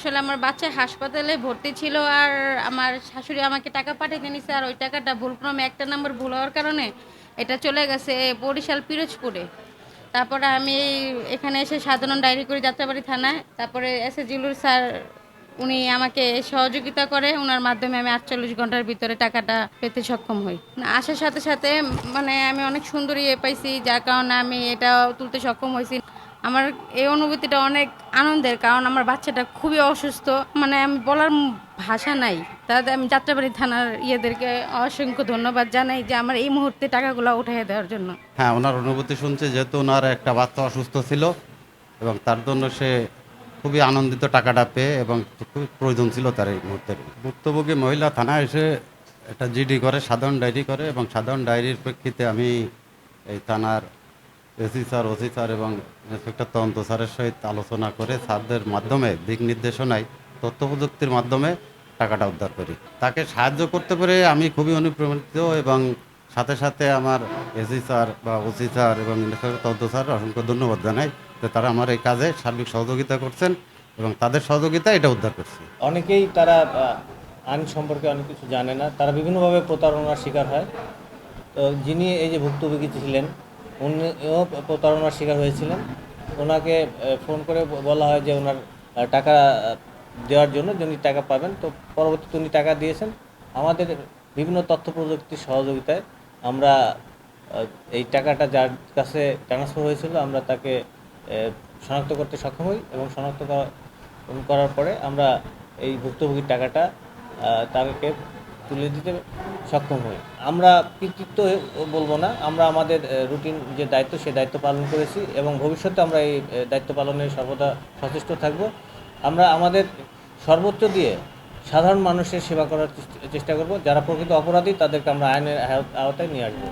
আসলে আমার বাচ্চা হাসপাতালে ভর্তি ছিল আর আমার শাশুড়ি আমাকে টাকা পাঠিয়ে নিছে আর ওই টাকাটা ভুলক্রমে একটা নাম্বার ভুল হওয়ার কারণে এটা চলে গেছে বরিশাল পিরোজপুরে। তারপরে আমি এখানে এসে সাধারণ ডায়েরি করি যাত্রাবাড়ি থানায়। তারপরে এস এ জিলুর স্যার উনি আমাকে সহযোগিতা করে, ওনার মাধ্যমে আমি ৪৮ ঘন্টার ভিতরে টাকাটা পেতে সক্ষম হই। আসার সাথে সাথে মানে আমি অনেক সুন্দর ইয়ে পাইছি, যার কারণে আমি এটা তুলতে সক্ষম হয়েছি। আমার এই অনুভূতিটা অনেক আনন্দের, কারণ আমার বাচ্চাটা খুবই অসুস্থ, মানে আমি বলার ভাষা নাই। তাদের আমি যাত্রাবাড়ি থানার ইয়েদেরকে অসংখ্য ধন্যবাদ জানাই যে আমার এই মুহূর্তে টাকাগুলো উঠিয়ে দেওয়ার জন্য। হ্যাঁ, ওনার অনুভূতি শুনছে, যেহেতু ওনার একটা বাচ্চা অসুস্থ ছিল এবং তার জন্য সে খুবই আনন্দিত টাকাটা পেয়ে, এবং খুবই প্রয়োজন ছিল তার এই মুহূর্তে। ভুক্তভোগী মহিলা থানায় এসে একটা জিডি করে, সাধারণ ডায়েরি করে, এবং সাধারণ ডায়েরির প্রেক্ষিতে আমি এই থানার এসি স্যার, ওসি স্যার এবং ইন্সপেক্টর তদন্ত স্যারের সহিত আলোচনা করে স্যারদের মাধ্যমে দিক নির্দেশনায় তথ্য প্রযুক্তির মাধ্যমে টাকাটা উদ্ধার করি। তাকে সাহায্য করতে পেরে আমি খুবই অনুপ্রাণিত, এবং সাথে সাথে আমার এসি স্যার বা ওসি স্যার এবং ইন্সপেক্টর তদন্ত স্যার অসংখ্য ধন্যবাদ জানাই যে তারা আমার এই কাজে সার্বিক সহযোগিতা করছেন, এবং তাদের সহযোগিতায় এটা উদ্ধার করছি। অনেকেই তারা আইন সম্পর্কে অনেক কিছু জানে না, তারা বিভিন্নভাবে প্রতারণার শিকার হয়। তো যিনি এই যে ভুক্তভোগী ছিলেন, উনিও প্রতারণার শিকার হয়েছিলেন। ওনাকে ফোন করে বলা হয় যে ওনার টাকা দেওয়ার জন্য, যিনি টাকা পাবেন। তো পরবর্তীতে উনি টাকা দিয়েছেন। আমাদের বিভিন্ন তথ্য প্রযুক্তির সহযোগিতায় আমরা এই টাকাটা যার কাছে ট্রান্সফার হয়েছিল আমরা তাকে শনাক্ত করতে সক্ষম হই, এবং শনাক্ত করার পরে আমরা এই ভুক্তভোগীর টাকাটা তাকে তুলে দিতে সক্ষম হই। আমরা কৃতিত্ব বলবো না, আমরা আমাদের রুটিন যে দায়িত্ব সে দায়িত্ব পালন করেছি, এবং ভবিষ্যতে আমরা এই দায়িত্ব পালনে সর্বদা সচেষ্ট থাকব। আমরা আমাদের সর্বোচ্চ দিয়ে সাধারণ মানুষের সেবা করার চেষ্টা করব। যারা প্রকৃত অপরাধী তাদেরকে আমরা আইনের আওতায় নিয়ে আসবো।